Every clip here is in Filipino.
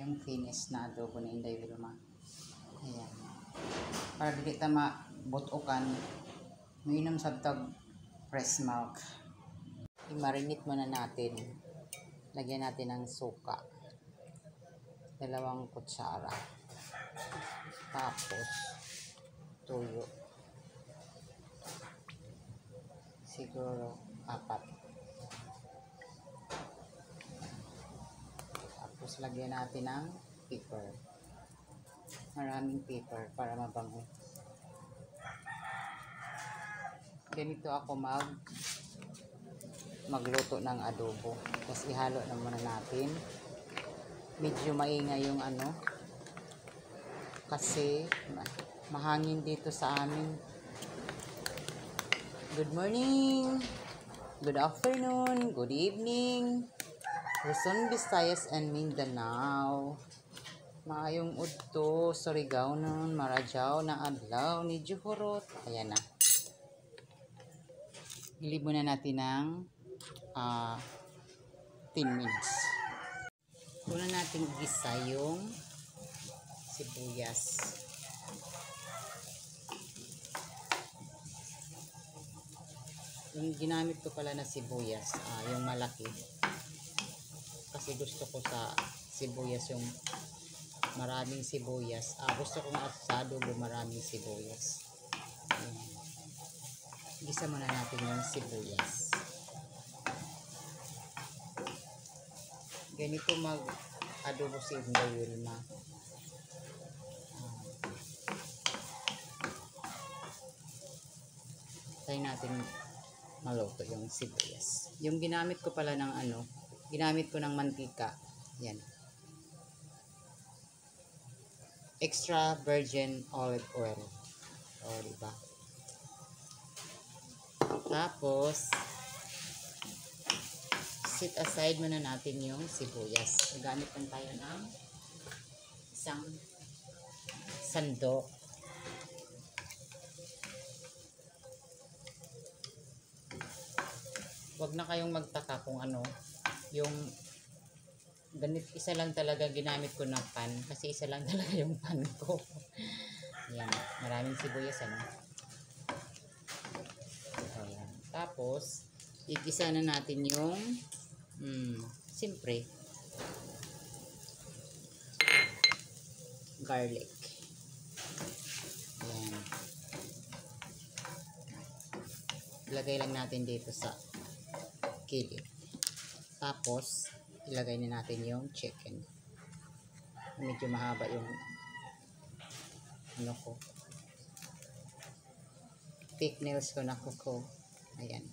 yung finish na adobo na Inday Wilma. Ayan. Para dili ta mabutukan, mainom sabtag fresh milk. I-marinate muna natin. Lagyan natin ng suka. 2 kutsara. Tapos tuyo. Siguro 4. Tapos lagyan natin ng pepper. Maraming pepper para mabango. Ganito ako magluto ng adobo. Tapos ihalo na muna natin. Medyo maingay yung kasi mahangin dito sa amin. Good morning, good afternoon, good evening, Luzon, Visayas, and Mindanao. Maayong udto, Surigao nun, Marajaw na adlaw ni Juhurot. Ayan na. Ilib muna natin ng 10 minutes. Una natin gisa yung sibuyas. Yung ginamit ko pala na sibuyas, yung malaki. Kasi gusto ko sa sibuyas yung maraming sibuyas. Gusto ko nga sa adobo maraming sibuyas. Ayan. Gisa muna natin yung sibuyas. Ganito mag-adobo si Inday Wilma. Tayo natin maluto yung sibuyas. Yung ginamit ko pala ng ginamit ko ng mantika. Yan. Extra virgin olive oil. O, diba? Tapos, set aside muna natin yung sibuyas. Gamit lang tayo ng isang sandok. Huwag na kayong magtaka kung yung ganit, isa lang talaga ginamit ko na pan. Kasi isa lang talaga yung pan ko. Yan. Maraming sibuyas, Ayan. Tapos, igisa na natin yung siyempre garlic. Ayan. Ilagay lang natin dito sa kilid. Tapos, ilagay na natin yung chicken. Medyo mahaba yung thick nails ko na kuko. Ayan.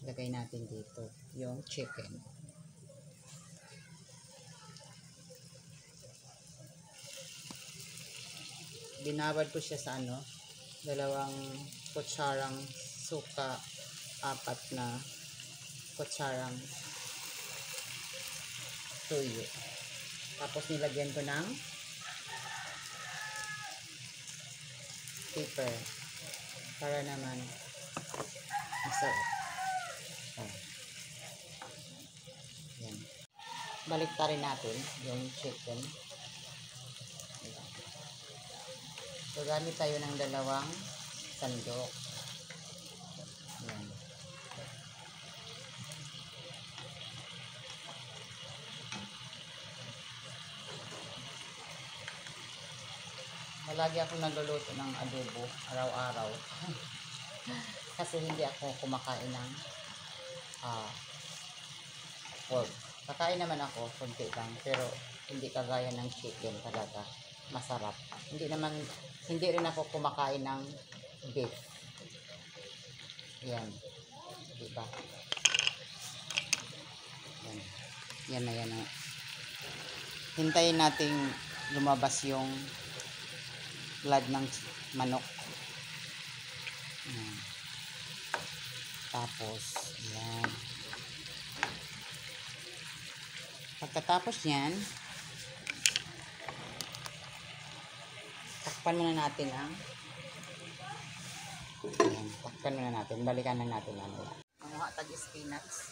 Ilagay natin dito yung chicken. Binabad ko siya sa 2 kutsarang suka, 4 na kutsarang tuyo. Tapos nilagyan ko ng pepper para naman masarap. Yan. Baliktarin natin yung chicken. So, gamit tayo ng 2 sandok. Yan. Malagi ako nagluluto ng adobo araw-araw. Kasi hindi ako kumakain ng pork. Kakain naman ako, kunti lang. Pero hindi kagaya ng chicken talaga. Masarap. Hindi rin ako kumakain ng beef. Yan. Diba? Yan. Yan na yan. Hintayin nating lumabas yung blood ng manok. Yan. Tapos, yan. Pagkatapos yan, takpan muna natin ang yan, takpan muna natin. Balikan lang natin ang mga tag spinach.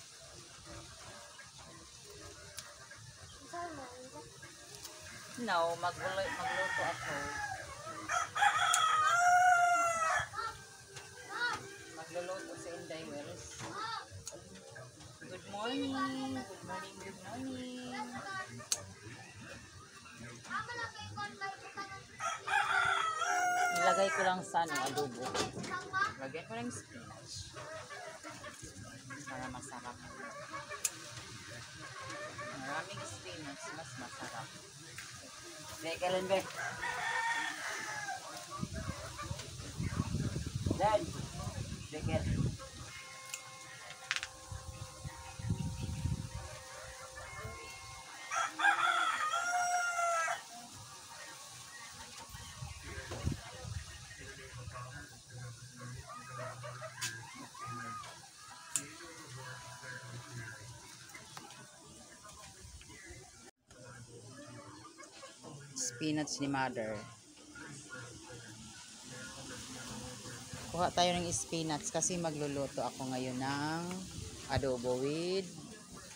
now, magluto ako. Magluluto sa Inday Wells. Good morning. Good morning. Good morning. Nilagay ko lang sa adobo. Lagyan ko lang spinach. Para masarap. Maraming spinach, mas masarap. Teka lang ba? Dad! Teka. Spinach ni Mother. Kuha tayo ng spinach kasi magluluto ako ngayon ng adobo with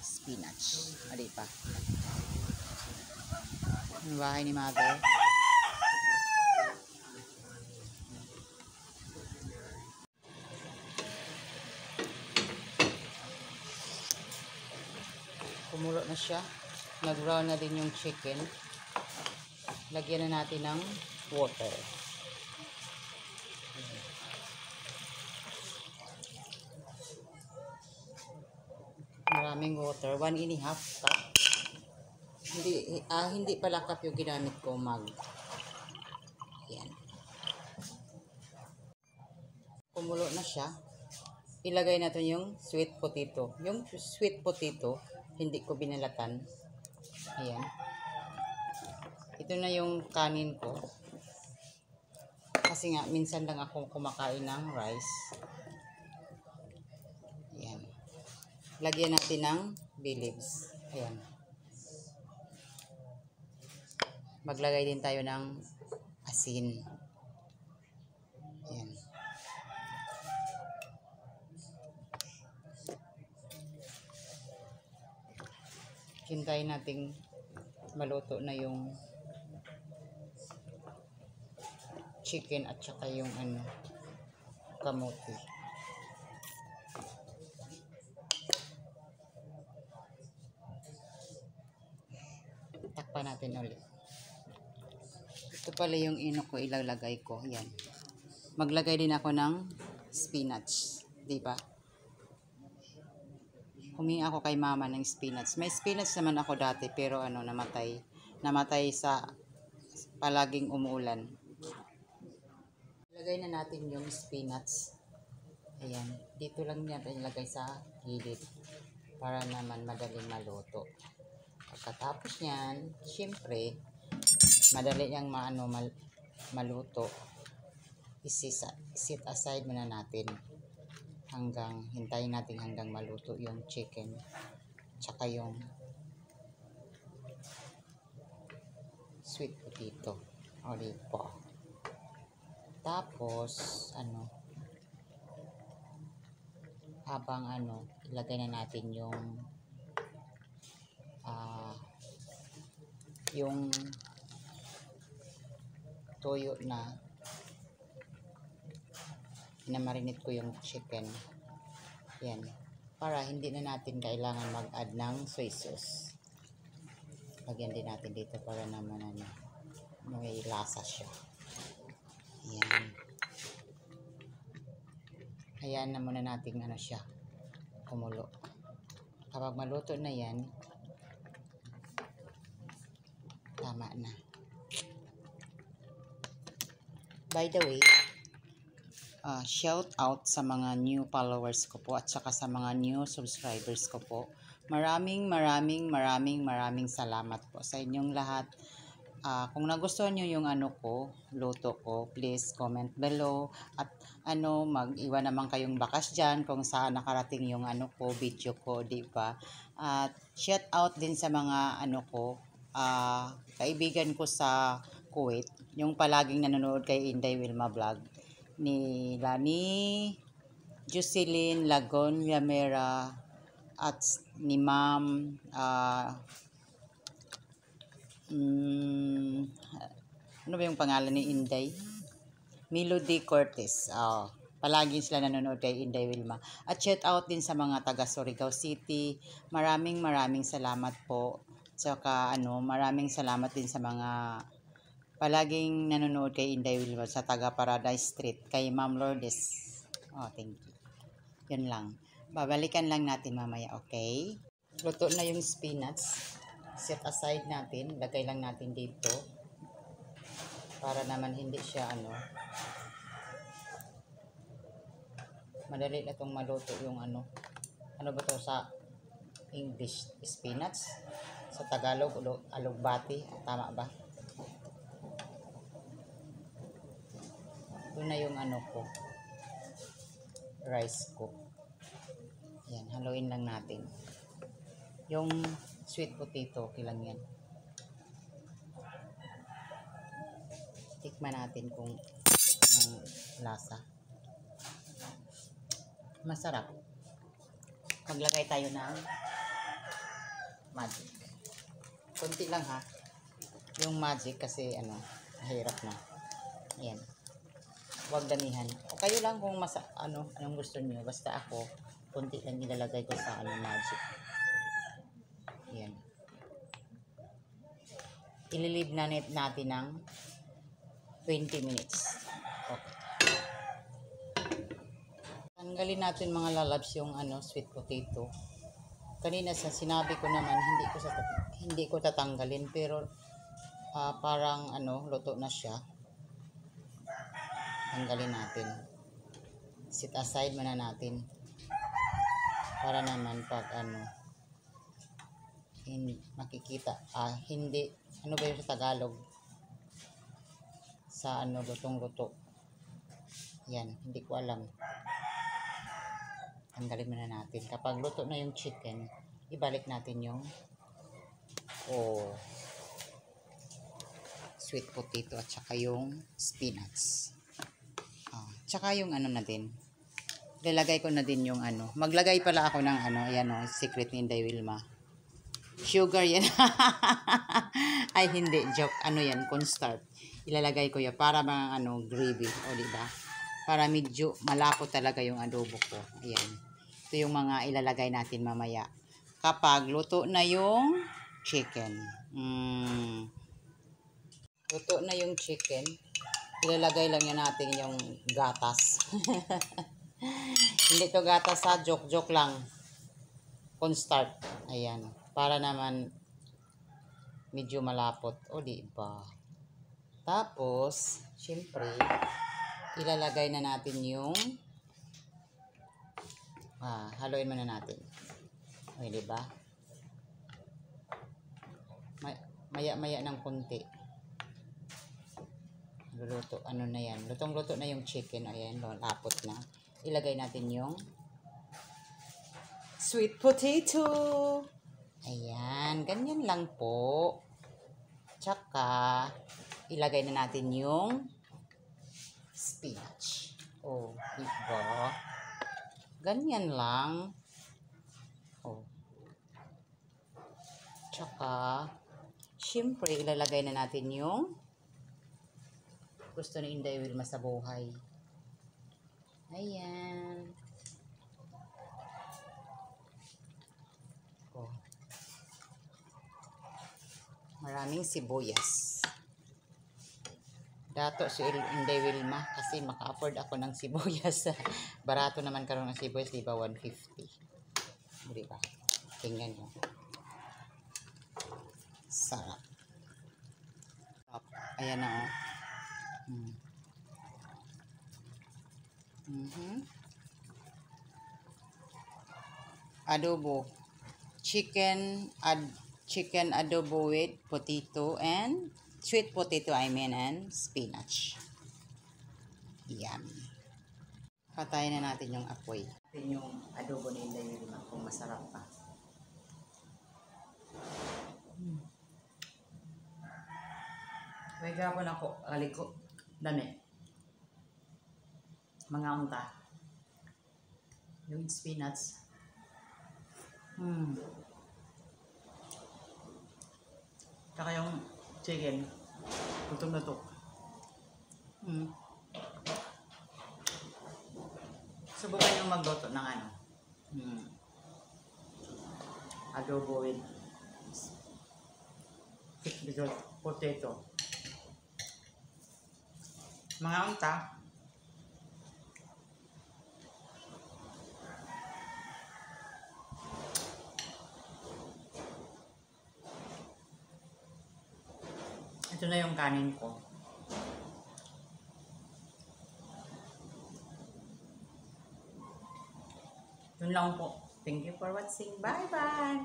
spinach. Adi pa. Ang bahay ni Mother. Kumulo na siya. Nag-brown na din yung chicken. Lagyan na natin ng water. Maraming water. 1.5 cup. Hindi pala cup yung ginamit ko, mag. Yan. Kumulo na siya. Ilagay natin yung sweet potato. Yung sweet potato, hindi ko binalatan. Ayan. Ito na yung kanin ko. Kasi nga, minsan lang ako kumakain ng rice. Ayan. Lagyan natin ng bay leaves. Ayan. Maglagay din tayo ng asin. Ayan. Hintayin natin maluto na yung chicken at saka yung kamote. Takpan natin ulit. Ito pala yung ko ilalagay ko. Yan. Maglagay din ako ng spinach. Diba? Humingi ako kay mama ng spinach. May spinach naman ako dati pero namatay. Namatay sa palaging umuulan. Lagay na natin yung spinach. Ayan. Dito lang natin ilagay sa gilid para naman madaling maluto. Pagkatapos niyan, syempre, madali niyang maluto. Set aside muna natin. Hintayin natin hanggang maluto yung chicken. Tsaka yung sweet potato. Olive po. Tapos, habang ilagay na natin yung toyo na pinamarinate ko yung chicken. Yan. Para hindi na natin kailangan mag-add ng soy sauce. Lagyan din natin dito para naman may lasa siya. Yan. Ayan na muna natin siya kumulo. Kapag maluto na yan, tama na. By the way, shout out sa mga new followers ko po at saka sa mga new subscribers ko po. Maraming salamat po sa inyong lahat. Kung nagustuhan nyo yung luto ko, please comment below at mag-iwan naman kayong bakas dyan kung saan nakarating yung video ko, di ba? At shout out din sa mga kaibigan ko sa Kuwait, yung palaging nanonood kay Inday Wilma Vlog, ni Lani, Jocelyn Lagon Yamera, at ni Ma'am Ano ba yung pangalan ni Inday? Melody Cortez. Oh, palagi sila nanonood kay Inday Wilma. At shout out din sa mga taga Surigao City. Maraming salamat po. Tsaka maraming salamat din sa mga palaging nanonood kay Inday Wilma sa taga Paradise Street, kay Ma'am Lourdes. Oh, thank you. Yun lang. Babalikan lang natin mamaya, okay? Luto na yung spinach. Set aside natin. Lagay lang natin dito. Para naman hindi siya madali na itong maluto yung ano ba to sa English? Spinach? Sa Tagalog, alugbati. Tama ba? Ito na yung ko. Rice ko. Yan, haluin lang natin. Yung sweet potato, okay lang yan. Tikman natin kung ang lasa. Masarap. Maglagay tayo ng magic. Kunti lang ha. Yung magic kasi mahirap na. Ayan. Huwag damihan. O kayo lang kung anong gusto niyo. Basta ako, kunti lang nilalagay ko sa magic. Ayan. Ililib na natin ng 20 minutes. Okay. Tanggalin natin mga lalabs yung sweet potato. Kanina sinabi ko naman hindi ko tatanggalin pero parang luto na siya. Tanggalin natin. Set aside muna natin. Para naman pag makikita hindi ba yung sa Tagalog? Sa lutong-luto. Yan, hindi ko alam. Tanggalin muna natin. Kapag luto na yung chicken, ibalik natin yung sweet potato at saka yung spinach. Tsaka yung na din. Lalagay ko na din yung Maglagay pala ako ng ayan secret ni Inday Wilma. Sugar yan. Ay hindi, joke. Yan, cornstarch. Ilalagay ko yan para mga gravy, diba? Para medyo malapot talaga yung adobo ko. Ayan. Ito yung mga ilalagay natin mamaya. Kapag luto na yung chicken. Luto na yung chicken. Ilalagay lang yan natin yung gatas. Hindi to gatas ha. Joke lang. Cornstarch. Ayan. Para naman medyo malapot. Diba? Tapos, syempre, ilalagay na natin yung haluin muna natin. Diba? Maya ng konti. Luluto, na yan. Lutong-luto na yung chicken. Ayan, lapot na. Ilagay natin yung sweet potato. Ayan, ganyan lang po. Tsaka, ilagay na natin yung spinach. Diba? Ganyan lang. Tsaka, syempre, ilalagay na natin yung gusto ni Inday Wilma sa buhay. Ayan. Maraming sibuyas. Dato si Inday Wilma kasi maka-afford ako ng sibuyas. Barato naman karon ng sibuyas, diba? 150. Diba? Tingnan nyo. Sarap. Ayan na Adobo. Chicken adobo with potato and sweet potato and spinach. Yummy. Patayin na natin yung apoy. Natin yung adobo ni Inday Wilma kung masarap pa. May gapon ako. Aliko. Dami. Mga unta. Yung spinach. Tsaka yung chicken. Lutong-luto. Mm. Subukan yung magluto ng ano. Adobo with sweet potato. Mga unta. Ito na yung kanin ko. Yun lang po. Thank you for watching. Bye-bye.